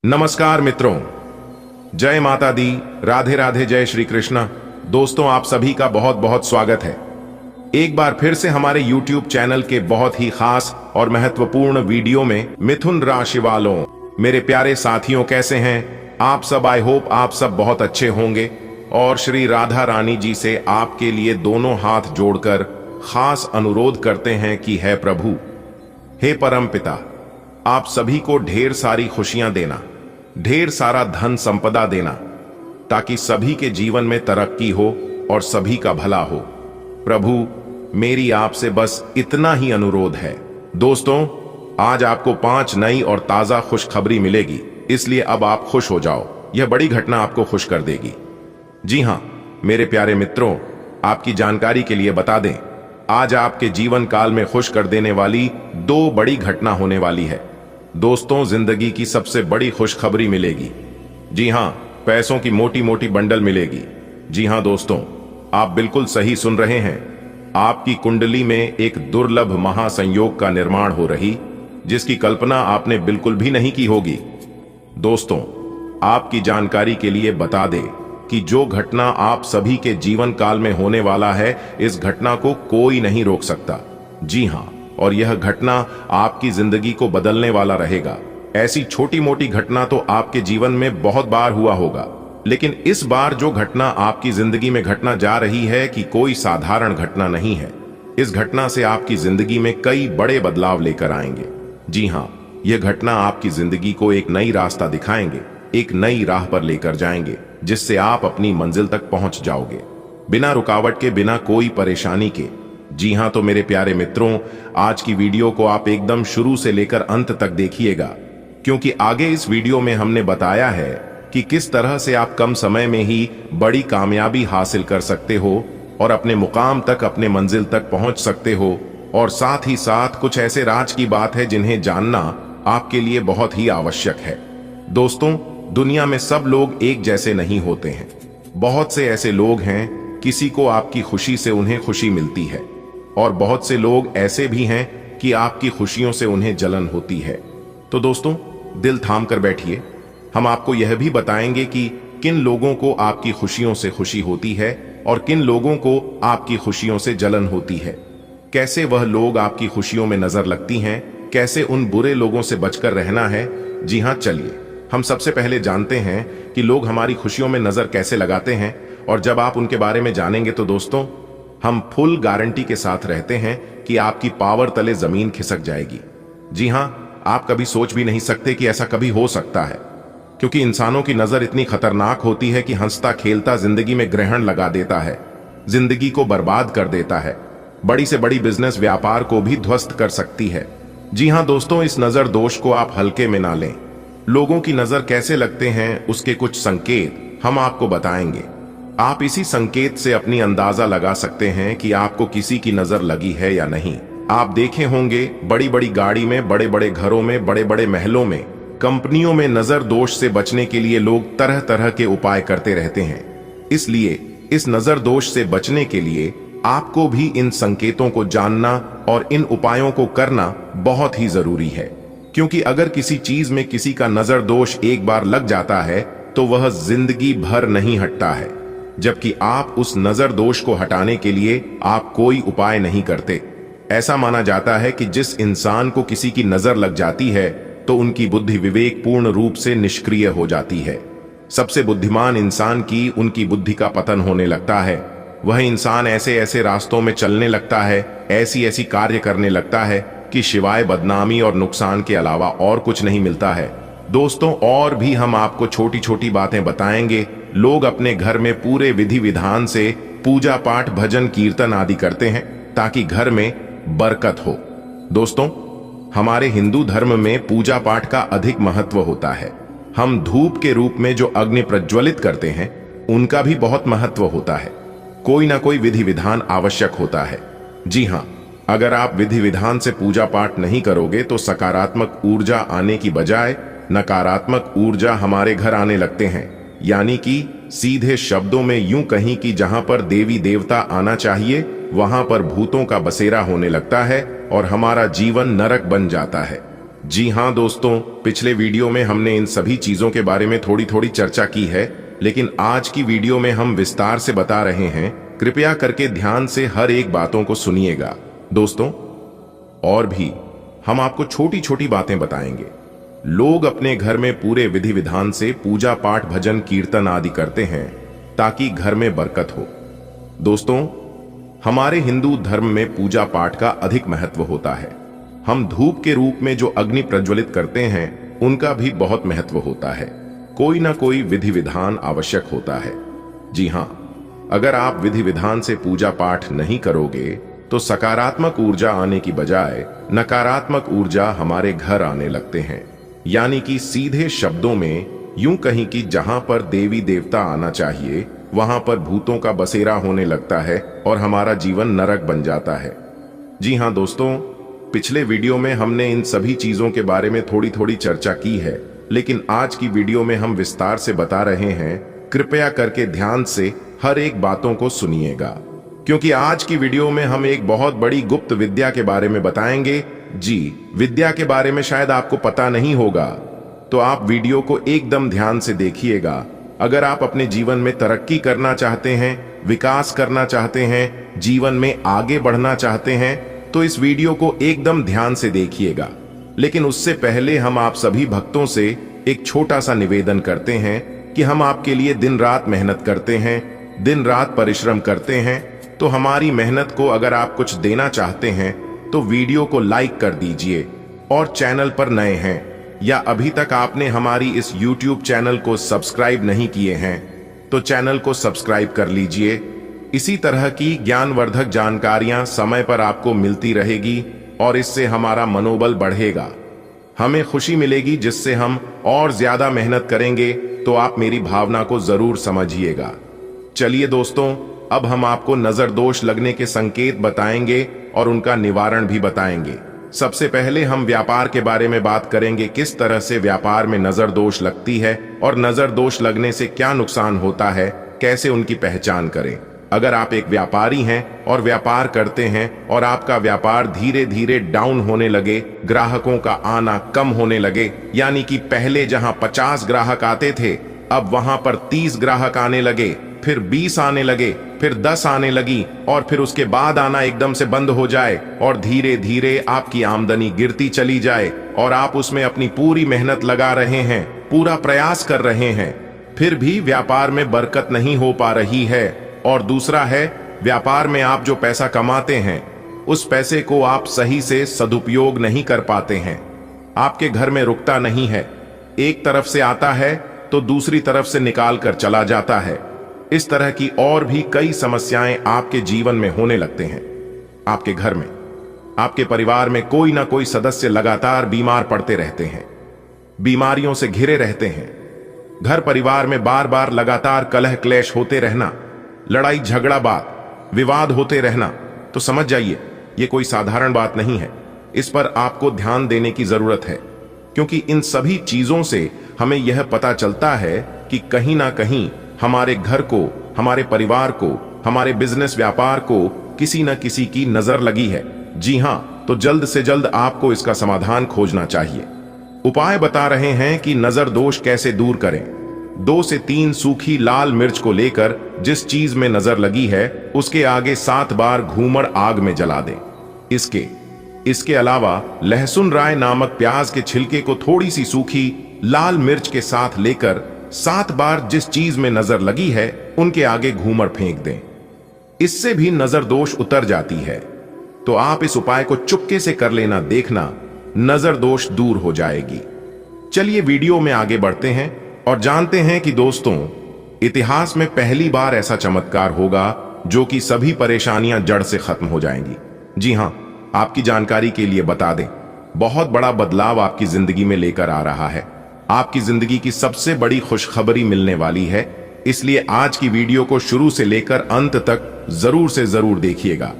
नमस्कार मित्रों, जय माता दी, राधे राधे, जय श्री कृष्ण। दोस्तों, आप सभी का बहुत बहुत स्वागत है एक बार फिर से हमारे YouTube चैनल के बहुत ही खास और महत्वपूर्ण वीडियो में। मिथुन राशि वालों, मेरे प्यारे साथियों, कैसे हैं आप सब? आई होप आप सब बहुत अच्छे होंगे और श्री राधा रानी जी से आपके लिए दोनों हाथ जोड़कर खास अनुरोध करते हैं कि हे प्रभु, हे परम पिता, आप सभी को ढेर सारी खुशियां देना, ढेर सारा धन संपदा देना, ताकि सभी के जीवन में तरक्की हो और सभी का भला हो। प्रभु, मेरी आपसे बस इतना ही अनुरोध है। दोस्तों, आज आपको 5 नई और ताजा खुशखबरी मिलेगी, इसलिए अब आप खुश हो जाओ। यह बड़ी घटना आपको खुश कर देगी। जी हां मेरे प्यारे मित्रों, आपकी जानकारी के लिए बता दें, आज आपके जीवन काल में खुश कर देने वाली 2 बड़ी घटना होने वाली है। दोस्तों, जिंदगी की सबसे बड़ी खुशखबरी मिलेगी। जी हां, पैसों की मोटी मोटी बंडल मिलेगी। जी हां दोस्तों, आप बिल्कुल सही सुन रहे हैं। आपकी कुंडली में एक दुर्लभ महासंयोग का निर्माण हो रही, जिसकी कल्पना आपने बिल्कुल भी नहीं की होगी। दोस्तों, आपकी जानकारी के लिए बता दें कि जो घटना आप सभी के जीवन काल में होने वाला है, इस घटना को कोई नहीं रोक सकता। जी हां, और यह घटना आपकी जिंदगी को बदलने वाला रहेगा। ऐसी छोटी मोटी घटना तो आपके जीवन में बहुत बार हुआ होगा, लेकिन इस बार जो घटना आपकी जिंदगी में घटना जा रही है कि कोई साधारण घटना नहीं है। इस घटना से आपकी जिंदगी में कई बड़े बदलाव लेकर आएंगे। जी हां, यह घटना आपकी जिंदगी को एक नई रास्ता दिखाएंगे, एक नई राह पर लेकर जाएंगे, जिससे आप अपनी मंजिल तक पहुंच जाओगे, बिना रुकावट के, बिना कोई परेशानी के। जी हां, तो मेरे प्यारे मित्रों, आज की वीडियो को आप एकदम शुरू से लेकर अंत तक देखिएगा, क्योंकि आगे इस वीडियो में हमने बताया है कि किस तरह से आप कम समय में ही बड़ी कामयाबी हासिल कर सकते हो और अपने मुकाम तक, अपने मंजिल तक पहुंच सकते हो। और साथ ही साथ कुछ ऐसे राज की बात है जिन्हें जानना आपके लिए बहुत ही आवश्यक है। दोस्तों, दुनिया में सब लोग एक जैसे नहीं होते हैं। बहुत से ऐसे लोग हैं, किसी को आपकी खुशी से उन्हें खुशी मिलती है, और बहुत से लोग ऐसे भी हैं कि आपकी खुशियों से उन्हें जलन होती है। तो दोस्तों, दिल थाम कर बैठिए। हम आपको यह भी बताएंगे कि किन लोगों को आपकी खुशियों से खुशी होती है और किन लोगों को आपकी खुशियों से जलन होती है। कैसे वह लोग आपकी खुशियों में नजर लगती हैं, कैसे उन बुरे लोगों से बचकर रहना है। जी हां, चलिए हम सबसे पहले जानते हैं कि लोग हमारी खुशियों में नजर कैसे लगाते हैं। और जब आप उनके बारे में जानेंगे तो दोस्तों, हम फुल गारंटी के साथ रहते हैं कि आपकी पावर तले जमीन खिसक जाएगी। जी हां, आप कभी सोच भी नहीं सकते कि ऐसा कभी हो सकता है, क्योंकि इंसानों की नजर इतनी खतरनाक होती है कि हंसता खेलता जिंदगी में ग्रहण लगा देता है, जिंदगी को बर्बाद कर देता है, बड़ी से बड़ी बिजनेस व्यापार को भी ध्वस्त कर सकती है। जी हां दोस्तों, इस नजर दोष को आप हल्के में ना लें। लोगों की नजर कैसे लगते हैं, उसके कुछ संकेत हम आपको बताएंगे। आप इसी संकेत से अपनी अंदाजा लगा सकते हैं कि आपको किसी की नजर लगी है या नहीं। आप देखे होंगे, बड़ी बड़ी गाड़ी में, बड़े बड़े घरों में, बड़े बड़े महलों में, कंपनियों में नजर दोष से बचने के लिए लोग तरह तरह के उपाय करते रहते हैं। इसलिए इस नजर दोष से बचने के लिए आपको भी इन संकेतों को जानना और इन उपायों को करना बहुत ही जरूरी है। क्योंकि अगर किसी चीज में किसी का नजर दोष एक बार लग जाता है तो वह जिंदगी भर नहीं हटता है, जबकि आप उस नजर दोष को हटाने के लिए आप कोई उपाय नहीं करते। ऐसा माना जाता है कि जिस इंसान को किसी की नजर लग जाती है तो उनकी बुद्धि विवेक पूर्ण रूप से निष्क्रिय हो जाती है। सबसे बुद्धिमान इंसान की उनकी बुद्धि का पतन होने लगता है। वह इंसान ऐसे ऐसे रास्तों में चलने लगता है, ऐसी ऐसी कार्य करने लगता है कि शिवाय बदनामी और नुकसान के अलावा और कुछ नहीं मिलता है। दोस्तों, और भी हम आपको छोटी छोटी बातें बताएंगे। लोग अपने घर में पूरे विधि विधान से पूजा पाठ, भजन कीर्तन आदि करते हैं ताकि घर में बरकत हो। दोस्तों, हमारे हिंदू धर्म में पूजा पाठ का अधिक महत्व होता है। हम धूप के रूप में जो अग्नि प्रज्वलित करते हैं, उनका भी बहुत महत्व होता है। कोई ना कोई विधि विधान आवश्यक होता है। जी हां, अगर आप विधि विधान से पूजा पाठ नहीं करोगे तो सकारात्मक ऊर्जा आने की बजाय नकारात्मक ऊर्जा हमारे घर आने लगते हैं। यानी कि सीधे शब्दों में यूं कहीं कि जहां पर देवी देवता आना चाहिए, वहां पर भूतों का बसेरा होने लगता है और हमारा जीवन नरक बन जाता है। जी हाँ दोस्तों, पिछले वीडियो में हमने इन सभी चीजों के बारे में थोड़ी थोड़ी चर्चा की है, लेकिन आज की वीडियो में हम विस्तार से बता रहे हैं। कृपया करके ध्यान से हर एक बातों को सुनिएगा दोस्तों। और भी हम आपको छोटी छोटी बातें बताएंगे। लोग अपने घर में पूरे विधि विधान से पूजा पाठ भजन कीर्तन आदि करते हैं ताकि घर में बरकत हो। दोस्तों, हमारे हिंदू धर्म में पूजा पाठ का अधिक महत्व होता है। हम धूप के रूप में जो अग्नि प्रज्वलित करते हैं उनका भी बहुत महत्व होता है। कोई ना कोई विधि विधान आवश्यक होता है। जी हाँ, अगर आप विधि विधान से पूजा पाठ नहीं करोगे तो सकारात्मक ऊर्जा आने की बजाय नकारात्मक ऊर्जा हमारे घर आने लगते हैं। यानी कि सीधे शब्दों में यूं कहीं कि जहां पर देवी देवता आना चाहिए वहां पर भूतों का बसेरा होने लगता है और हमारा जीवन नरक बन जाता है। जी हाँ दोस्तों, पिछले वीडियो में हमने इन सभी चीजों के बारे में थोड़ी थोड़ी चर्चा की है, लेकिन आज की वीडियो में हम विस्तार से बता रहे हैं। कृपया करके ध्यान से हर एक बातों को सुनिएगा, क्योंकि आज की वीडियो में हम एक बहुत बड़ी गुप्त विद्या के बारे में बताएंगे। जी, विद्या के बारे में शायद आपको पता नहीं होगा, तो आप वीडियो को एकदम ध्यान से देखिएगा। अगर आप अपने जीवन में तरक्की करना चाहते हैं, विकास करना चाहते हैं, जीवन में आगे बढ़ना चाहते हैं, तो इस वीडियो को एकदम ध्यान से देखिएगा। लेकिन उससे पहले हम आप सभी भक्तों से एक छोटा सा निवेदन करते हैं कि हम आपके लिए दिन रात मेहनत करते हैं, दिन रात परिश्रम करते हैं। तो हमारी मेहनत को अगर आप कुछ देना चाहते हैं तो वीडियो को लाइक कर दीजिए। और चैनल पर नए हैं या अभी तक आपने हमारी इस YouTube चैनल को सब्सक्राइब नहीं किए हैं तो चैनल को सब्सक्राइब कर लीजिए। इसी तरह की ज्ञानवर्धक जानकारियां समय पर आपको मिलती रहेगी और इससे हमारा मनोबल बढ़ेगा। हमें खुशी मिलेगी, जिससे हम और ज्यादा मेहनत करेंगे। तो आप मेरी भावना को जरूर समझिएगा। चलिए दोस्तों, अब हम आपको नजर दोष लगने के संकेत बताएंगे और उनका निवारण भी बताएंगे। सबसे पहले हम व्यापार के बारे में बात करेंगे, किस तरह से व्यापार में नजर दोष लगती है और नजर दोष लगने से क्या नुकसान होता है, कैसे उनकी पहचान करें। अगर आप एक व्यापारी हैं और व्यापार करते हैं और आपका व्यापार धीरे धीरे डाउन होने लगे, ग्राहकों का आना कम होने लगे, यानी कि पहले जहां 50 ग्राहक आते थे अब वहां पर 30 ग्राहक आने लगे, फिर 20 आने लगे, फिर 10 आने लगी और फिर उसके बाद आना एकदम से बंद हो जाए और धीरे धीरे आपकी आमदनी गिरती चली जाए और आप उसमें अपनी पूरी मेहनत लगा रहे हैं, पूरा प्रयास कर रहे हैं, फिर भी व्यापार में बरकत नहीं हो पा रही है। और दूसरा है, व्यापार में आप जो पैसा कमाते हैं उस पैसे को आप सही से सदुपयोग नहीं कर पाते हैं। आपके घर में रुकता नहीं है, एक तरफ से आता है तो दूसरी तरफ से निकाल कर चला जाता है। इस तरह की और भी कई समस्याएं आपके जीवन में होने लगते हैं। आपके घर में, आपके परिवार में कोई ना कोई सदस्य लगातार बीमार पड़ते रहते हैं, बीमारियों से घिरे रहते हैं। घर परिवार में बार बार लगातार कलह क्लेश होते रहना, लड़ाई झगड़ा बात विवाद होते रहना, तो समझ जाइए ये कोई साधारण बात नहीं है। इस पर आपको ध्यान देने की जरूरत है, क्योंकि इन सभी चीजों से हमें यह पता चलता है कि कहीं ना कहीं हमारे घर को, हमारे परिवार को, हमारे बिजनेस व्यापार को किसी न किसी की नजर लगी है। जी हाँ, तो जल्द से जल्द आपको इसका समाधान खोजना चाहिए। उपाय बता रहे हैं कि नजर दोष कैसे दूर करें। 2 से 3 सूखी लाल मिर्च को लेकर जिस चीज में नजर लगी है उसके आगे 7 बार घूमड़ आग में जला दें। इसके अलावा लहसुन राय नामक प्याज के छिलके को थोड़ी सी सूखी लाल मिर्च के साथ लेकर 7 बार जिस चीज में नजर लगी है उनके आगे घूमड़ फेंक दें। इससे भी नजर दोष उतर जाती है। तो आप इस उपाय को चुपके से कर लेना, देखना नजर दोष दूर हो जाएगी। चलिए वीडियो में आगे बढ़ते हैं और जानते हैं कि दोस्तों, इतिहास में पहली बार ऐसा चमत्कार होगा जो कि सभी परेशानियां जड़ से खत्म हो जाएंगी। जी हां, आपकी जानकारी के लिए बता दें, बहुत बड़ा बदलाव आपकी जिंदगी में लेकर आ रहा है। आपकी जिंदगी की सबसे बड़ी खुशखबरी मिलने वाली है, इसलिए आज की वीडियो को शुरू से लेकर अंत तक जरूर से जरूर देखिएगा।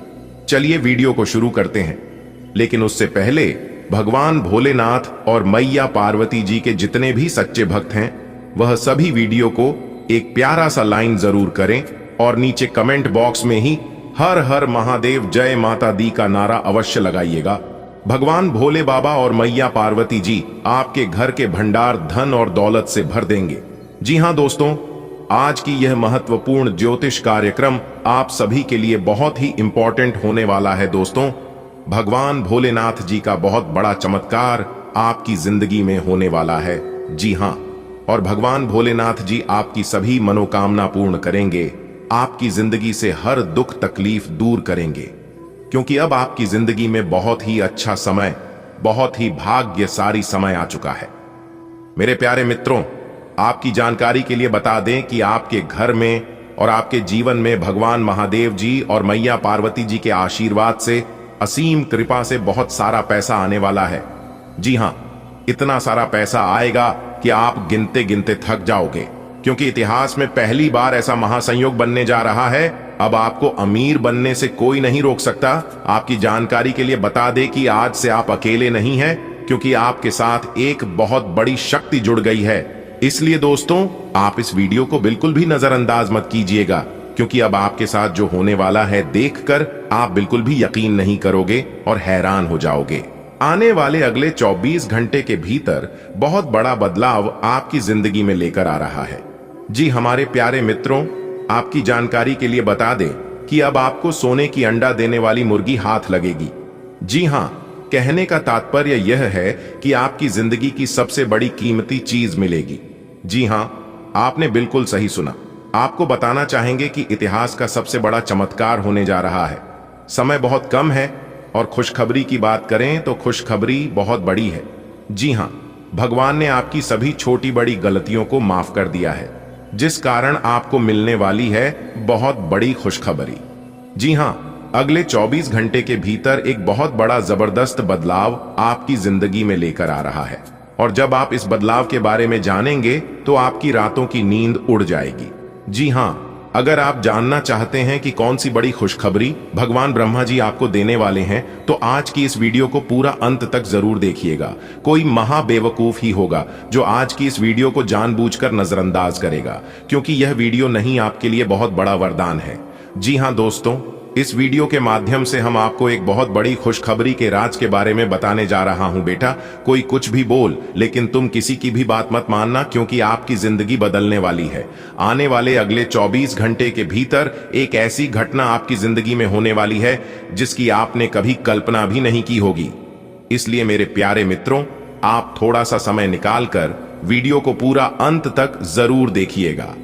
चलिए वीडियो को शुरू करते हैं, लेकिन उससे पहले भगवान भोलेनाथ और मैया पार्वती जी के जितने भी सच्चे भक्त हैं वह सभी वीडियो को एक प्यारा सा लाइन जरूर करें और नीचे कमेंट बॉक्स में ही हर हर महादेव जय माता दी का नारा अवश्य लगाइएगा। भगवान भोले बाबा और मैया पार्वती जी आपके घर के भंडार धन और दौलत से भर देंगे। जी हां दोस्तों, आज की यह महत्वपूर्ण ज्योतिष कार्यक्रम आप सभी के लिए बहुत ही इंपॉर्टेंट होने वाला है। दोस्तों, भगवान भोलेनाथ जी का बहुत बड़ा चमत्कार आपकी जिंदगी में होने वाला है। जी हां, और भगवान भोलेनाथ जी आपकी सभी मनोकामना पूर्ण करेंगे, आपकी जिंदगी से हर दुख तकलीफ दूर करेंगे, क्योंकि अब आपकी जिंदगी में बहुत ही अच्छा समय, बहुत ही भाग्यशाली समय आ चुका है। मेरे प्यारे मित्रों, आपकी जानकारी के लिए बता दें कि आपके घर में और आपके जीवन में भगवान महादेव जी और मैया पार्वती जी के आशीर्वाद से, असीम कृपा से बहुत सारा पैसा आने वाला है। जी हां, इतना सारा पैसा आएगा कि आप गिनते गिनते थक जाओगे, क्योंकि इतिहास में पहली बार ऐसा महासंयोग बनने जा रहा है। अब आपको अमीर बनने से कोई नहीं रोक सकता। आपकी जानकारी के लिए बता दें कि आज से आप अकेले नहीं हैं, क्योंकि आपके साथ एक बहुत बड़ी शक्ति जुड़ गई है। इसलिए दोस्तों, आप इस वीडियो को बिल्कुल भी नजरअंदाज मत कीजिएगा, क्योंकि अब आपके साथ जो होने वाला है देखकर आप बिल्कुल भी यकीन नहीं करोगे और हैरान हो जाओगे। आने वाले अगले 24 घंटे के भीतर बहुत बड़ा बदलाव आपकी जिंदगी में लेकर आ रहा है। जी हमारे प्यारे मित्रों, आपकी जानकारी के लिए बता दें कि अब आपको सोने की अंडा देने वाली मुर्गी हाथ लगेगी। जी हां, कहने का तात्पर्य यह है कि आपकी जिंदगी की सबसे बड़ी कीमती चीज मिलेगी। जी हां, आपने बिल्कुल सही सुना। आपको बताना चाहेंगे कि इतिहास का सबसे बड़ा चमत्कार होने जा रहा है। समय बहुत कम है और खुशखबरी की बात करें तो खुशखबरी बहुत बड़ी है। जी हां, भगवान ने आपकी सभी छोटी बड़ी गलतियों को माफ कर दिया है, जिस कारण आपको मिलने वाली है बहुत बड़ी खुशखबरी। जी हां, अगले 24 घंटे के भीतर एक बहुत बड़ा जबरदस्त बदलाव आपकी जिंदगी में लेकर आ रहा है, और जब आप इस बदलाव के बारे में जानेंगे तो आपकी रातों की नींद उड़ जाएगी। जी हां, अगर आप जानना चाहते हैं कि कौन सी बड़ी खुशखबरी भगवान ब्रह्मा जी आपको देने वाले हैं, तो आज की इस वीडियो को पूरा अंत तक जरूर देखिएगा। कोई महा बेवकूफ ही होगा जो आज की इस वीडियो को जानबूझकर नजरअंदाज करेगा, क्योंकि यह वीडियो नहीं आपके लिए बहुत बड़ा वरदान है। जी हां दोस्तों, इस वीडियो के माध्यम से हम आपको एक बहुत बड़ी खुशखबरी के राज के बारे में बताने जा रहा हूं। बेटा, कोई कुछ भी बोल, लेकिन तुम किसी की भी बात मत मानना, क्योंकि आपकी जिंदगी बदलने वाली है। आने वाले अगले 24 घंटे के भीतर एक ऐसी घटना आपकी जिंदगी में होने वाली है जिसकी आपने कभी कल्पना भी नहीं की होगी। इसलिए मेरे प्यारे मित्रों, आप थोड़ा सा समय निकालकर वीडियो को पूरा अंत तक जरूर देखिएगा।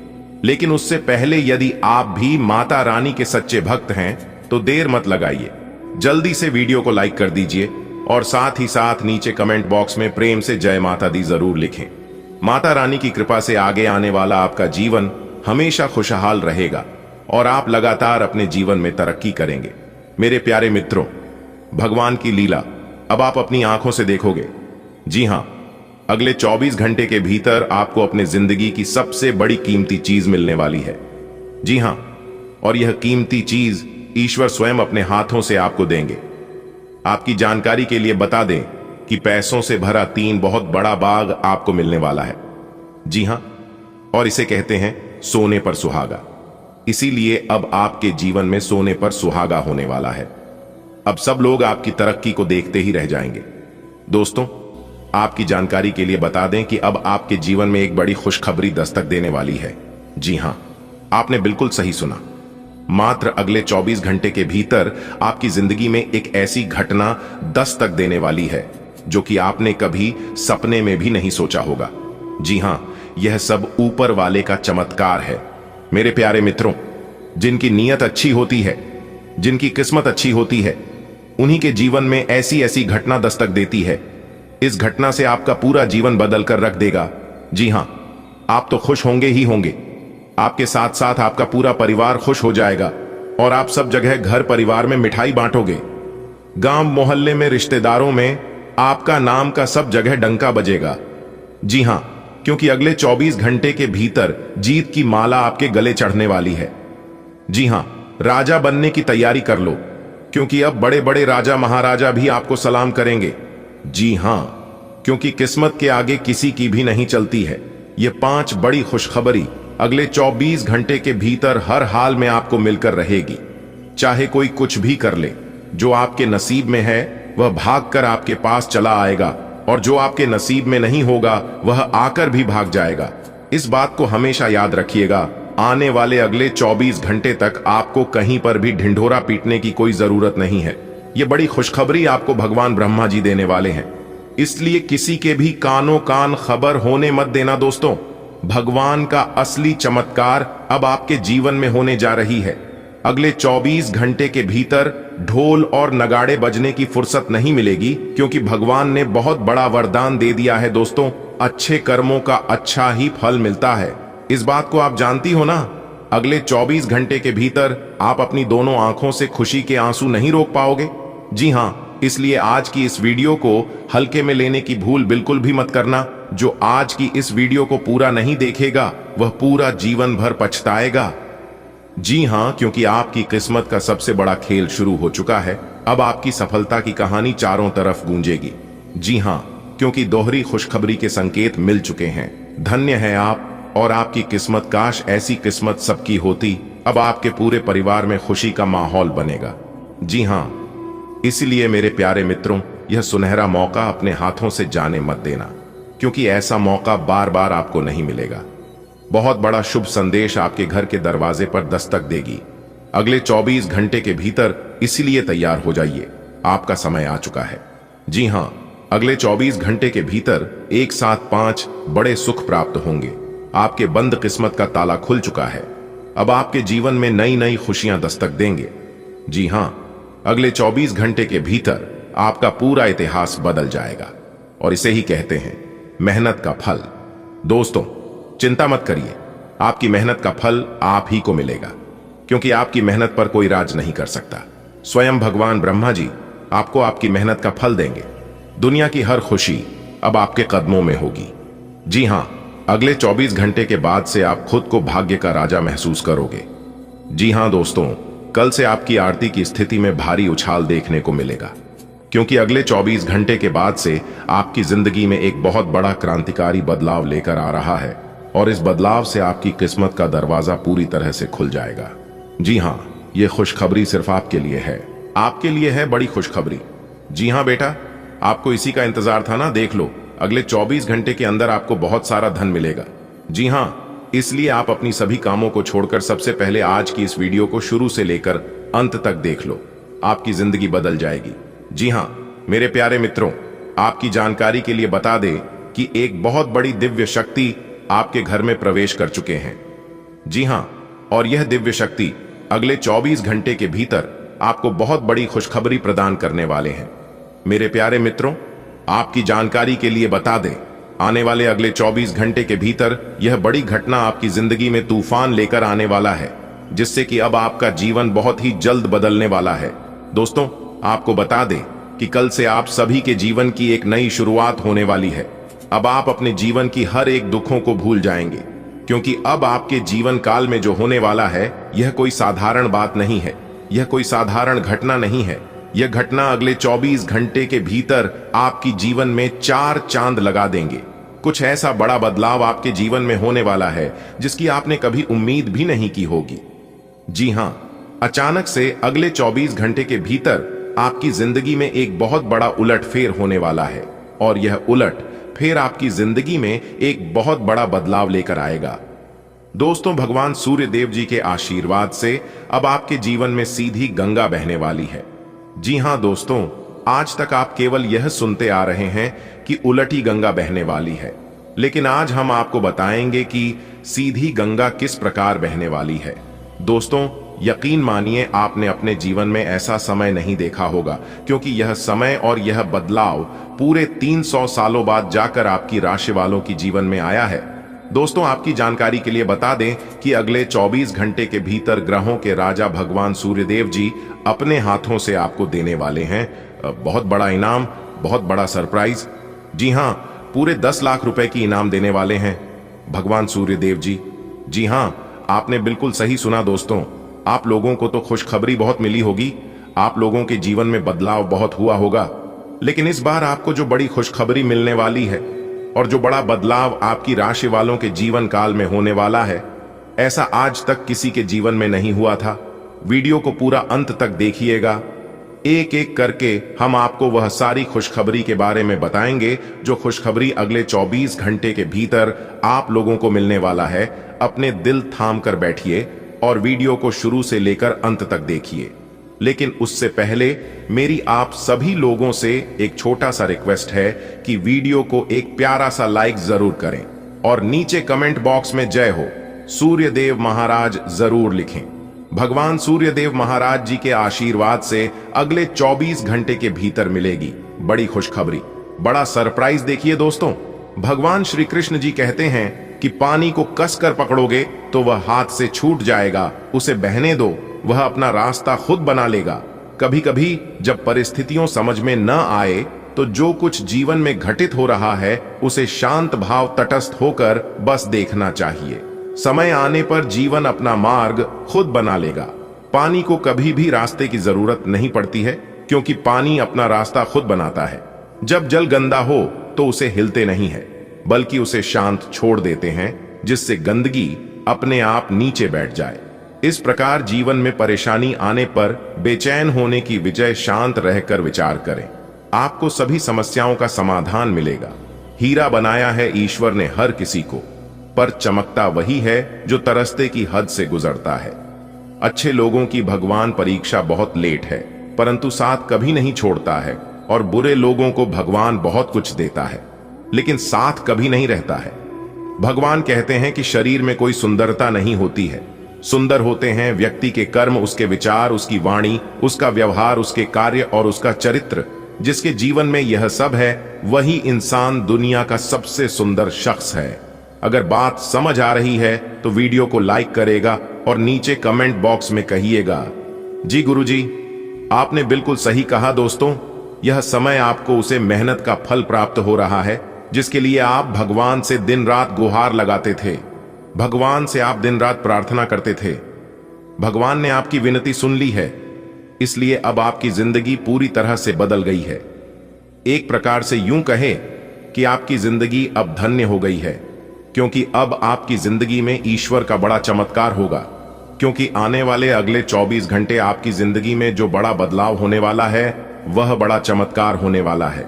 लेकिन उससे पहले यदि आप भी माता रानी के सच्चे भक्त हैं तो देर मत लगाइए, जल्दी से वीडियो को लाइक कर दीजिए और साथ ही साथ नीचे कमेंट बॉक्स में प्रेम से जय माता दी जरूर लिखें। माता रानी की कृपा से आगे आने वाला आपका जीवन हमेशा खुशहाल रहेगा और आप लगातार अपने जीवन में तरक्की करेंगे। मेरे प्यारे मित्रों, भगवान की लीला अब आप अपनी आंखों से देखोगे। जी हां, अगले 24 घंटे के भीतर आपको अपने जिंदगी की सबसे बड़ी कीमती चीज मिलने वाली है। जी हां, और यह कीमती चीज ईश्वर स्वयं अपने हाथों से आपको देंगे। आपकी जानकारी के लिए बता दें कि पैसों से भरा 3 बहुत बड़ा बाग आपको मिलने वाला है। जी हां, और इसे कहते हैं सोने पर सुहागा। इसीलिए अब आपके जीवन में सोने पर सुहागा होने वाला है। अब सब लोग आपकी तरक्की को देखते ही रह जाएंगे। दोस्तों, आपकी जानकारी के लिए बता दें कि अब आपके जीवन में एक बड़ी खुशखबरी दस्तक देने वाली है। जी हां, आपने बिल्कुल सही सुना। मात्र अगले 24 घंटे के भीतर आपकी जिंदगी में एक ऐसी घटना दस्तक देने वाली है जो कि आपने कभी सपने में भी नहीं सोचा होगा। जी हां, यह सब ऊपर वाले का चमत्कार है। मेरे प्यारे मित्रों, जिनकी नीयत अच्छी होती है, जिनकी किस्मत अच्छी होती है, उन्हीं के जीवन में ऐसी ऐसी घटना दस्तक देती है। इस घटना से आपका पूरा जीवन बदल कर रख देगा। जी हां, आप तो खुश होंगे ही होंगे, आपके साथ साथ आपका पूरा परिवार खुश हो जाएगा और आप सब जगह घर परिवार में मिठाई बांटोगे। गांव मोहल्ले में, रिश्तेदारों में आपका नाम का सब जगह डंका बजेगा। जी हां, क्योंकि अगले 24 घंटे के भीतर जीत की माला आपके गले चढ़ने वाली है। जी हां, राजा बनने की तैयारी कर लो, क्योंकि अब बड़े बड़े राजा महाराजा भी आपको सलाम करेंगे। जी हां, क्योंकि किस्मत के आगे किसी की भी नहीं चलती है। ये 5 बड़ी खुशखबरी अगले 24 घंटे के भीतर हर हाल में आपको मिलकर रहेगी। चाहे कोई कुछ भी कर ले, जो आपके नसीब में है वह भागकर आपके पास चला आएगा, और जो आपके नसीब में नहीं होगा वह आकर भी भाग जाएगा। इस बात को हमेशा याद रखिएगा। आने वाले अगले 24 घंटे तक आपको कहीं पर भी ढिंढोरा पीटने की कोई जरूरत नहीं है। ये बड़ी खुशखबरी आपको भगवान ब्रह्मा जी देने वाले हैं, इसलिए किसी के भी कानों कान खबर होने मत देना दोस्तों। भगवान का असली चमत्कार अब आपके जीवन में होने जा रही है। अगले 24 घंटे के भीतर ढोल और नगाड़े बजने की फुर्सत नहीं मिलेगी, क्योंकि भगवान ने बहुत बड़ा वरदान दे दिया है दोस्तों। अच्छे कर्मों का अच्छा ही फल मिलता है, इस बात को आप जानती हो ना। अगले 24 घंटे के भीतर आप अपनी दोनों आंखों से खुशी के आंसू नहीं रोक पाओगे। जी हाँ, इसलिए आज की इस वीडियो को हल्के में लेने की भूल बिल्कुल भी मत करना। जो आज की इस वीडियो को पूरा नहीं देखेगा वह पूरा जीवन भर पछताएगा। जी हाँ, क्योंकि आपकी किस्मत का सबसे बड़ा खेल शुरू हो चुका है। अब आपकी सफलता की कहानी चारों तरफ गूंजेगी। जी हाँ, क्योंकि दोहरी खुशखबरी के संकेत मिल चुके हैं। धन्य है आप और आपकी किस्मत। काश ऐसी किस्मत सबकी होती। अब आपके पूरे परिवार में खुशी का माहौल बनेगा। जी हाँ, इसलिए मेरे प्यारे मित्रों, यह सुनहरा मौका अपने हाथों से जाने मत देना, क्योंकि ऐसा मौका बार बार आपको नहीं मिलेगा। बहुत बड़ा शुभ संदेश आपके घर के दरवाजे पर दस्तक देगी अगले 24 घंटे के भीतर, इसलिए तैयार हो जाइए, आपका समय आ चुका है। जी हाँ, अगले 24 घंटे के भीतर एक साथ 5 बड़े सुख प्राप्त होंगे। आपके बंद किस्मत का ताला खुल चुका है। अब आपके जीवन में नई नई खुशियां दस्तक देंगे। जी हाँ, अगले 24 घंटे के भीतर आपका पूरा इतिहास बदल जाएगा, और इसे ही कहते हैं मेहनत का फल। दोस्तों, चिंता मत करिए, आपकी मेहनत का फल आप ही को मिलेगा, क्योंकि आपकी मेहनत पर कोई राज नहीं कर सकता। स्वयं भगवान ब्रह्मा जी आपको आपकी मेहनत का फल देंगे। दुनिया की हर खुशी अब आपके कदमों में होगी। जी हां, अगले 24 घंटे के बाद से आप खुद को भाग्य का राजा महसूस करोगे। जी हां दोस्तों, कल से आपकी आरती की स्थिति में भारी उछाल देखने को मिलेगा, क्योंकि अगले 24 घंटे के बाद से आपकी जिंदगी में एक बहुत बड़ा क्रांतिकारी बदलाव लेकर आ रहा है, और इस बदलाव से आपकी किस्मत का दरवाजा पूरी तरह से खुल जाएगा। जी हां, यह खुशखबरी सिर्फ आपके लिए है। आपके लिए है बड़ी खुशखबरी। जी हां बेटा, आपको इसी का इंतजार था ना। देख लो, अगले 24 घंटे के अंदर आपको बहुत सारा धन मिलेगा। जी हां, इसलिए आप अपनी सभी कामों को छोड़कर सबसे पहले आज की इस वीडियो को शुरू से लेकर अंत तक देख लो। आपकी जिंदगी बदल जाएगी। जी हां मेरे प्यारे मित्रों, आपकी जानकारी के लिए बता दें कि एक बहुत बड़ी दिव्य शक्ति आपके घर में प्रवेश कर चुके हैं। जी हां, और यह दिव्य शक्ति अगले 24 घंटे के भीतर आपको बहुत बड़ी खुशखबरी प्रदान करने वाले हैं। मेरे प्यारे मित्रों, आपकी जानकारी के लिए बता दें, आने वाले अगले 24 घंटे के भीतर यह बड़ी घटना आपकी जिंदगी में तूफान लेकर आने वाला है, जिससे कि अब आपका जीवन बहुत ही जल्द बदलने वाला है। दोस्तों, आपको बता दें कि कल से आप सभी के जीवन की एक नई शुरुआत होने वाली है। अब आप अपने जीवन की हर एक दुखों को भूल जाएंगे, क्योंकि अब आपके जीवन काल में जो होने वाला है यह कोई साधारण बात नहीं है, यह कोई साधारण घटना नहीं है। यह घटना अगले 24 घंटे के भीतर आपकी जीवन में 4 चांद लगा देंगे। कुछ ऐसा बड़ा बदलाव आपके जीवन में होने वाला है जिसकी आपने कभी उम्मीद भी नहीं की होगी। जी हां, अचानक से अगले 24 घंटे के भीतर आपकी जिंदगी में एक बहुत बड़ा उलटफेर होने वाला है, और यह उलट फेर आपकी जिंदगी में एक बहुत बड़ा बदलाव लेकर आएगा। दोस्तों, भगवान सूर्य देव जी के आशीर्वाद से अब आपके जीवन में सीधी गंगा बहने वाली है। जी हां दोस्तों, आज तक आप केवल यह सुनते आ रहे हैं कि उलटी गंगा बहने वाली है, लेकिन आज हम आपको बताएंगे कि सीधी गंगा किस प्रकार बहने वाली है। दोस्तों, यकीन मानिए आपने अपने जीवन में ऐसा समय नहीं देखा होगा, क्योंकि यह समय और यह बदलाव पूरे 300 सालों बाद जाकर आपकी राशि वालों की जीवन में आया है। दोस्तों, आपकी जानकारी के लिए बता दें कि अगले 24 घंटे के भीतर ग्रहों के राजा भगवान सूर्यदेव जी अपने हाथों से आपको देने वाले हैं बहुत बड़ा इनाम, बहुत बड़ा सरप्राइज। जी हां, पूरे 10 लाख रुपए की इनाम देने वाले हैं भगवान सूर्यदेव जी। जी हां, आपने बिल्कुल सही सुना दोस्तों। आप लोगों को तो खुशखबरी बहुत मिली होगी, आप लोगों के जीवन में बदलाव बहुत हुआ होगा, लेकिन इस बार आपको जो बड़ी खुशखबरी मिलने वाली है और जो बड़ा बदलाव आपकी राशि वालों के जीवन काल में होने वाला है, ऐसा आज तक किसी के जीवन में नहीं हुआ था। वीडियो को पूरा अंत तक देखिएगा, एक एक करके हम आपको वह सारी खुशखबरी के बारे में बताएंगे जो खुशखबरी अगले 24 घंटे के भीतर आप लोगों को मिलने वाला है। अपने दिल थाम कर बैठिए और वीडियो को शुरू से लेकर अंत तक देखिए। लेकिन उससे पहले मेरी आप सभी लोगों से एक छोटा सा रिक्वेस्ट है कि वीडियो को एक प्यारा सा लाइक जरूर करें और नीचे कमेंट बॉक्स में जय हो सूर्यदेव महाराज जरूर लिखें। भगवान सूर्यदेव महाराज जी के आशीर्वाद से अगले 24 घंटे के भीतर मिलेगी बड़ी खुशखबरी, बड़ा सरप्राइज। देखिए दोस्तों, भगवान श्री कृष्ण जी कहते हैं कि पानी को कसकर पकड़ोगे तो वह हाथ से छूट जाएगा, उसे बहने दो, वह अपना रास्ता खुद बना लेगा। कभी कभी जब परिस्थितियों समझ में न आए तो जो कुछ जीवन में घटित हो रहा है उसे शांत भाव तटस्थ होकर बस देखना चाहिए। समय आने पर जीवन अपना मार्ग खुद बना लेगा। पानी को कभी भी रास्ते की जरूरत नहीं पड़ती है, क्योंकि पानी अपना रास्ता खुद बनाता है। जब जल गंदा हो तो उसे हिलते नहीं है, बल्कि उसे शांत छोड़ देते हैं, जिससे गंदगी अपने आप नीचे बैठ जाए। इस प्रकार जीवन में परेशानी आने पर बेचैन होने की बजाय शांत रहकर विचार करें, आपको सभी समस्याओं का समाधान मिलेगा। हीरा बनाया है ईश्वर ने हर किसी को, पर चमकता वही है जो तरसते की हद से गुजरता है। अच्छे लोगों की भगवान परीक्षा बहुत लेट है, परंतु साथ कभी नहीं छोड़ता है, और बुरे लोगों को भगवान बहुत कुछ देता है, लेकिन साथ कभी नहीं रहता है। भगवान कहते हैं कि शरीर में कोई सुंदरता नहीं होती है, सुंदर होते हैं व्यक्ति के कर्म, उसके विचार, उसकी वाणी, उसका व्यवहार, उसके कार्य और उसका चरित्र। जिसके जीवन में यह सब है वही इंसान दुनिया का सबसे सुंदर शख्स है। अगर बात समझ आ रही है तो वीडियो को लाइक करेगा और नीचे कमेंट बॉक्स में कहिएगा जी गुरुजी, आपने बिल्कुल सही कहा। दोस्तों, यह समय आपको उसे मेहनत का फल प्राप्त हो रहा है जिसके लिए आप भगवान से दिन रात गुहार लगाते थे, भगवान से आप दिन रात प्रार्थना करते थे। भगवान ने आपकी विनती सुन ली है, इसलिए अब आपकी जिंदगी पूरी तरह से बदल गई है। एक प्रकार से यूं कहें कि आपकी जिंदगी अब धन्य हो गई है, क्योंकि अब आपकी जिंदगी में ईश्वर का बड़ा चमत्कार होगा। क्योंकि आने वाले अगले 24 घंटे आपकी जिंदगी में जो बड़ा बदलाव होने वाला है वह बड़ा चमत्कार होने वाला है।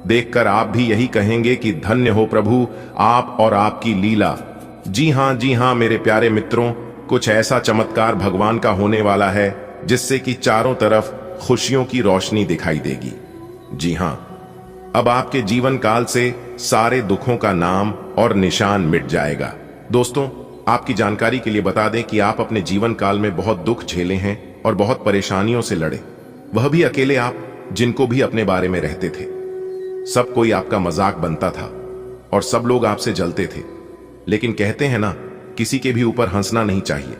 देखकर आप भी यही कहेंगे कि धन्य हो प्रभु आप और आपकी लीला। जी हाँ मेरे प्यारे मित्रों, कुछ ऐसा चमत्कार भगवान का होने वाला है जिससे कि चारों तरफ खुशियों की रोशनी दिखाई देगी। जी हाँ, अब आपके जीवन काल से सारे दुखों का नाम और निशान मिट जाएगा। दोस्तों, आपकी जानकारी के लिए बता दें कि आप अपने जीवन काल में बहुत दुख झेले हैं और बहुत परेशानियों से लड़े, वह भी अकेले आप, जिनको भी अपने बारे में रहते थे। सब कोई आपका मजाक बनता था और सब लोग आपसे जलते थे। लेकिन कहते हैं ना, किसी के भी ऊपर हंसना नहीं चाहिए,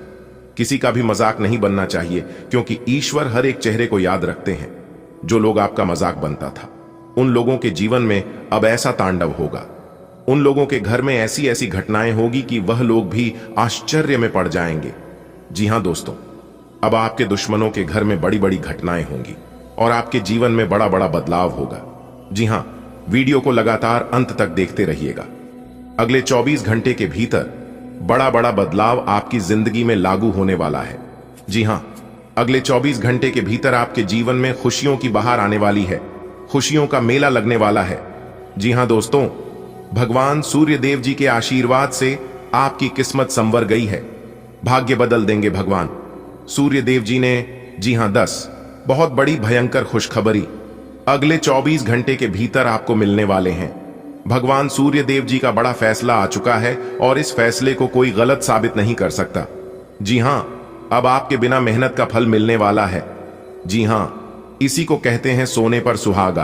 किसी का भी मजाक नहीं बनना चाहिए, क्योंकि ईश्वर हर एक चेहरे को याद रखते हैं। जो लोग आपका मजाक बनता था, उन लोगों के जीवन में अब ऐसा तांडव होगा, उन लोगों के घर में ऐसी ऐसी घटनाएं होगी कि वह लोग भी आश्चर्य में पड़ जाएंगे। जी हां दोस्तों, अब आपके दुश्मनों के घर में बड़ी बड़ी घटनाएं होंगी और आपके जीवन में बड़ा बड़ा बदलाव होगा। जी हां, वीडियो को लगातार अंत तक देखते रहिएगा। अगले 24 घंटे के भीतर बड़ा बड़ा बदलाव आपकी जिंदगी में लागू होने वाला है। जी हां, अगले 24 घंटे के भीतर आपके जीवन में खुशियों की बहार आने वाली है, खुशियों का मेला लगने वाला है। जी हां दोस्तों, भगवान सूर्य देव जी के आशीर्वाद से आपकी किस्मत संवर गई है, भाग्य बदल देंगे भगवान सूर्य देव जी ने। जी हां, 10 बहुत बड़ी भयंकर खुशखबरी अगले 24 घंटे के भीतर आपको मिलने वाले हैं। भगवान सूर्य देव जी का बड़ा फैसला आ चुका है और इस फैसले को कोई गलत साबित नहीं कर सकता। जी हां, अब आपके बिना मेहनत का फल मिलने वाला है। जी हां, इसी को कहते हैं सोने पर सुहागा।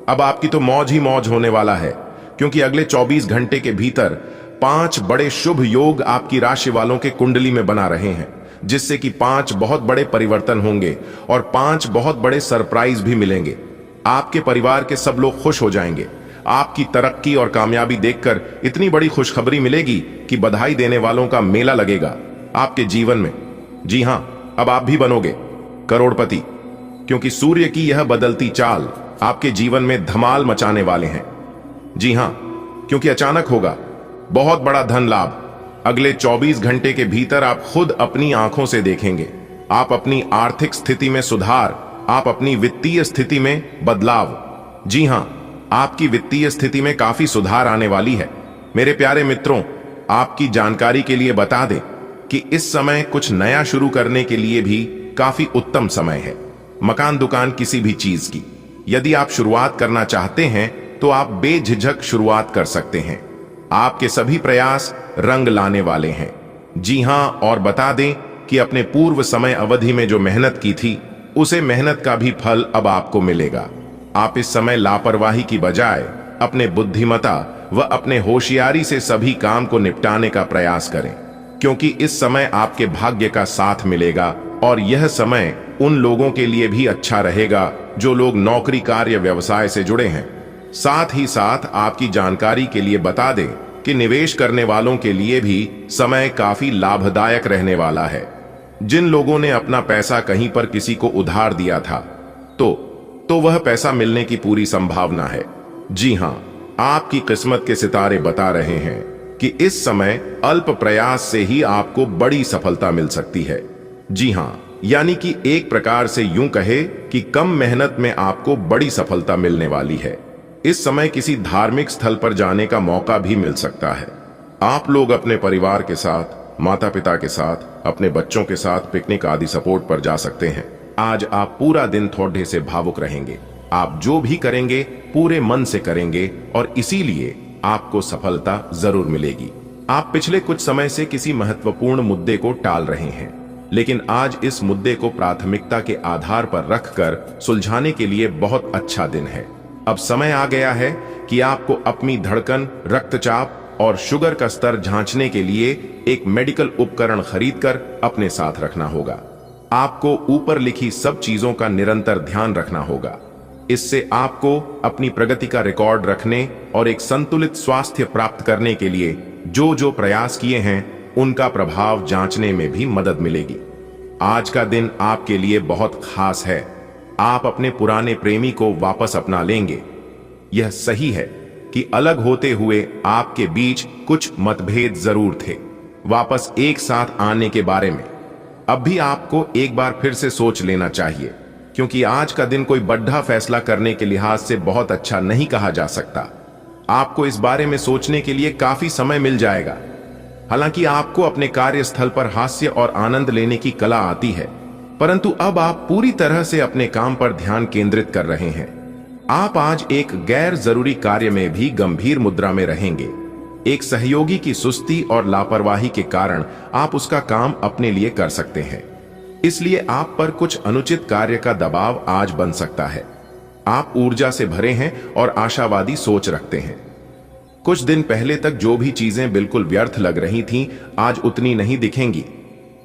अब आपकी तो मौज ही मौज होने वाला है, क्योंकि अगले 24 घंटे के भीतर 5 बड़े शुभ योग आपकी राशि वालों के कुंडली में बना रहे हैं, जिससे कि 5 बहुत बड़े परिवर्तन होंगे और 5 बहुत बड़े सरप्राइज भी मिलेंगे। आपके परिवार के सब लोग खुश हो जाएंगे। आपकी तरक्की और कामयाबी देखकर इतनी बड़ी खुशखबरी मिलेगी कि बधाई देने वालों का मेला लगेगा आपके जीवन में। जी हां, अब आप भी बनोगे करोड़पति, क्योंकि सूर्य की यह बदलती चाल आपके जीवन में धमाल मचाने वाले हैं। जी हां, क्योंकि अचानक होगा बहुत बड़ा धन लाभ। अगले 24 घंटे के भीतर आप खुद अपनी आंखों से देखेंगे। आप अपनी आर्थिक स्थिति में सुधार आप अपनी वित्तीय स्थिति में बदलाव, जी हां, आपकी वित्तीय स्थिति में काफी सुधार आने वाली है। मेरे प्यारे मित्रों, आपकी जानकारी के लिए बता दें कि इस समय कुछ नया शुरू करने के लिए भी काफी उत्तम समय है। मकान, दुकान, किसी भी चीज की यदि आप शुरुआत करना चाहते हैं तो आप बेझिझक शुरुआत कर सकते हैं। आपके सभी प्रयास रंग लाने वाले हैं। जी हां, और बता दें कि अपने पूर्व समय अवधि में जो मेहनत की थी उसे मेहनत का भी फल अब आपको मिलेगा। आप इस समय लापरवाही की बजाय अपने बुद्धिमता व अपने होशियारी से सभी काम को निपटाने का प्रयास करें, क्योंकि इस समय आपके भाग्य का साथ मिलेगा और यह समय उन लोगों के लिए भी अच्छा रहेगा जो लोग नौकरी, कार्य, व्यवसाय से जुड़े हैं। साथ ही साथ आपकी जानकारी के लिए बता दें कि निवेश करने वालों के लिए भी समय काफी लाभदायक रहने वाला है। जिन लोगों ने अपना पैसा कहीं पर किसी को उधार दिया था तो वह पैसा मिलने की पूरी संभावना है। जी हां, आपकी किस्मत के सितारे बता रहे हैं कि इस समय अल्प प्रयास से ही आपको बड़ी सफलता मिल सकती है। जी हां, यानी कि एक प्रकार से यूं कहे कि कम मेहनत में आपको बड़ी सफलता मिलने वाली है। इस समय किसी धार्मिक स्थल पर जाने का मौका भी मिल सकता है। आप लोग अपने परिवार के साथ, माता पिता के साथ, अपने बच्चों के साथ पिकनिक आदि सपोर्ट पर जा सकते हैं। आज आप पूरा दिन थोड़े से भावुक रहेंगे। आप जो भी करेंगे पूरे मन से करेंगे और इसीलिए आपको सफलता जरूर मिलेगी। आप पिछले कुछ समय से किसी महत्वपूर्ण मुद्दे को टाल रहे हैं, लेकिन आज इस मुद्दे को प्राथमिकता के आधार पर रखकर सुलझाने के लिए बहुत अच्छा दिन है। अब समय आ गया है कि आपको अपनी धड़कन, रक्तचाप और शुगर का स्तर जांचने के लिए एक मेडिकल उपकरण खरीदकर अपने साथ रखना होगा। आपको ऊपर लिखी सब चीजों का निरंतर ध्यान रखना होगा। इससे आपको अपनी प्रगति का रिकॉर्ड रखने और एक संतुलित स्वास्थ्य प्राप्त करने के लिए जो जो प्रयास किए हैं उनका प्रभाव जांचने में भी मदद मिलेगी। आज का दिन आपके लिए बहुत खास है। आप अपने पुराने प्रेमी को वापस अपना लेंगे। यह सही है कि अलग होते हुए आपके बीच कुछ मतभेद जरूर थे। वापस एक साथ आने के बारे में अब भी आपको एक बार फिर से सोच लेना चाहिए, क्योंकि आज का दिन कोई बड़ा फैसला करने के लिहाज से बहुत अच्छा नहीं कहा जा सकता। आपको इस बारे में सोचने के लिए काफी समय मिल जाएगा। हालांकि आपको अपने कार्यस्थल पर हास्य और आनंद लेने की कला आती है, परंतु अब आप पूरी तरह से अपने काम पर ध्यान केंद्रित कर रहे हैं। आप आज एक गैर जरूरी कार्य में भी गंभीर मुद्रा में रहेंगे। एक सहयोगी की सुस्ती और लापरवाही के कारण आप उसका काम अपने लिए कर सकते हैं, इसलिए आप पर कुछ अनुचित कार्य का दबाव आज बन सकता है। आप ऊर्जा से भरे हैं और आशावादी सोच रखते हैं। कुछ दिन पहले तक जो भी चीजें बिल्कुल व्यर्थ लग रही थीं, आज उतनी नहीं दिखेंगी।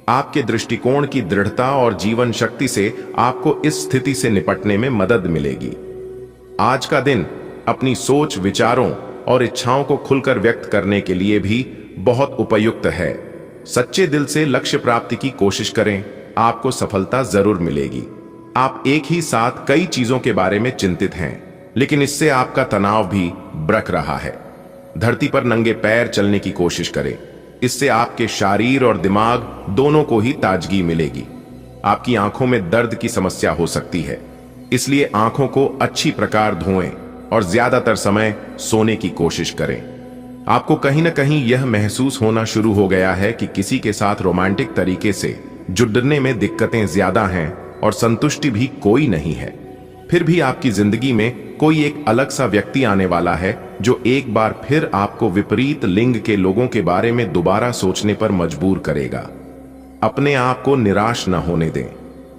आपके दृष्टिकोण की दृढ़ता और जीवन शक्ति से आपको इस स्थिति से निपटने में मदद मिलेगी। आज का दिन अपनी सोच, विचारों और इच्छाओं को खुलकर व्यक्त करने के लिए भी बहुत उपयुक्त है। सच्चे दिल से लक्ष्य प्राप्ति की कोशिश करें, आपको सफलता जरूर मिलेगी। आप एक ही साथ कई चीजों के बारे में चिंतित हैं, लेकिन इससे आपका तनाव भी बढ़ रहा है। धरती पर नंगे पैर चलने की कोशिश करें, इससे आपके शरीर और दिमाग दोनों को ही ताजगी मिलेगी। आपकी आंखों में दर्द की समस्या हो सकती है, इसलिए आंखों को अच्छी प्रकार धोएं और ज्यादातर समय सोने की कोशिश करें। आपको कहीं ना कहीं यह महसूस होना शुरू हो गया है कि किसी के साथ रोमांटिक तरीके से जुड़ने में दिक्कतें ज्यादा हैं और संतुष्टि भी कोई नहीं है। फिर भी आपकी जिंदगी में कोई एक अलग सा व्यक्ति आने वाला है जो एक बार फिर आपको विपरीत लिंग के लोगों के बारे में दोबारा सोचने पर मजबूर करेगा। अपने आप को निराश न होने दें।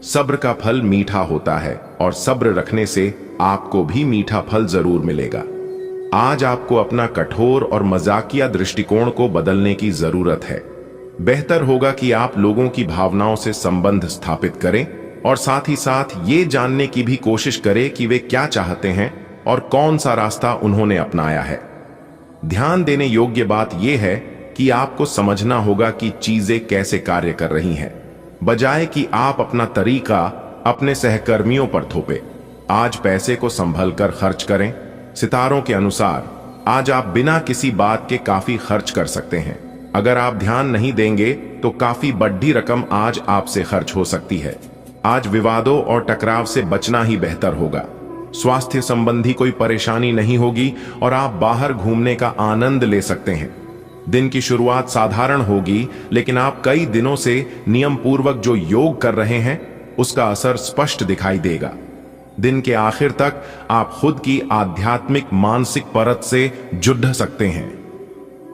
सब्र का फल मीठा होता है और सब्र रखने से आपको भी मीठा फल जरूर मिलेगा। आज आपको अपना कठोर और मजाकिया दृष्टिकोण को बदलने की जरूरत है। बेहतर होगा कि आप लोगों की भावनाओं से संबंध स्थापित करें और साथ ही साथ ये जानने की भी कोशिश करें कि वे क्या चाहते हैं और कौन सा रास्ता उन्होंने अपनाया है। ध्यान देने योग्य बात यह है कि आपको समझना होगा कि चीजें कैसे कार्य कर रही हैं, बजाय कि आप अपना तरीका अपने सहकर्मियों पर थोपे। आज पैसे को संभल कर खर्च करें। सितारों के अनुसार आज आप बिना किसी बात के काफी खर्च कर सकते हैं। अगर आप ध्यान नहीं देंगे तो काफी बड़ी रकम आज आपसे खर्च हो सकती है। आज विवादों और टकराव से बचना ही बेहतर होगा। स्वास्थ्य संबंधी कोई परेशानी नहीं होगी और आप बाहर घूमने का आनंद ले सकते हैं। दिन की शुरुआत साधारण होगी, लेकिन आप कई दिनों से नियम पूर्वक जो योग कर रहे हैं उसका असर स्पष्ट दिखाई देगा। दिन के आखिर तक आप खुद की आध्यात्मिक मानसिक परत से जुड़ सकते हैं।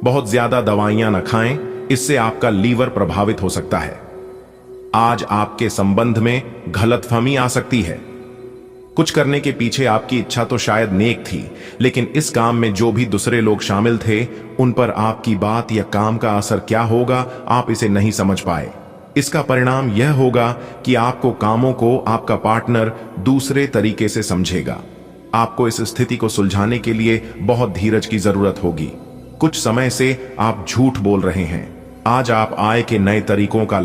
बहुत ज्यादा दवाइयां न खाएं, इससे आपका लीवर प्रभावित हो सकता है। आज आपके संबंध में गलतफहमी आ सकती है। कुछ करने के पीछे आपकी इच्छा तो शायद नेक थी, लेकिन इस काम में जो भी दूसरे लोग शामिल थे उन पर आपकी बात या काम का असर क्या होगा आप इसे नहीं समझ पाए। इसका परिणाम यह होगा कि आपको कामों को आपका पार्टनर दूसरे तरीके से समझेगा। आपको इस स्थिति को सुलझाने के लिए बहुत धीरज की जरूरत होगी। कुछ समय से आप झूठ बोल रहे हैं। आज आप आय के नए तरीकों का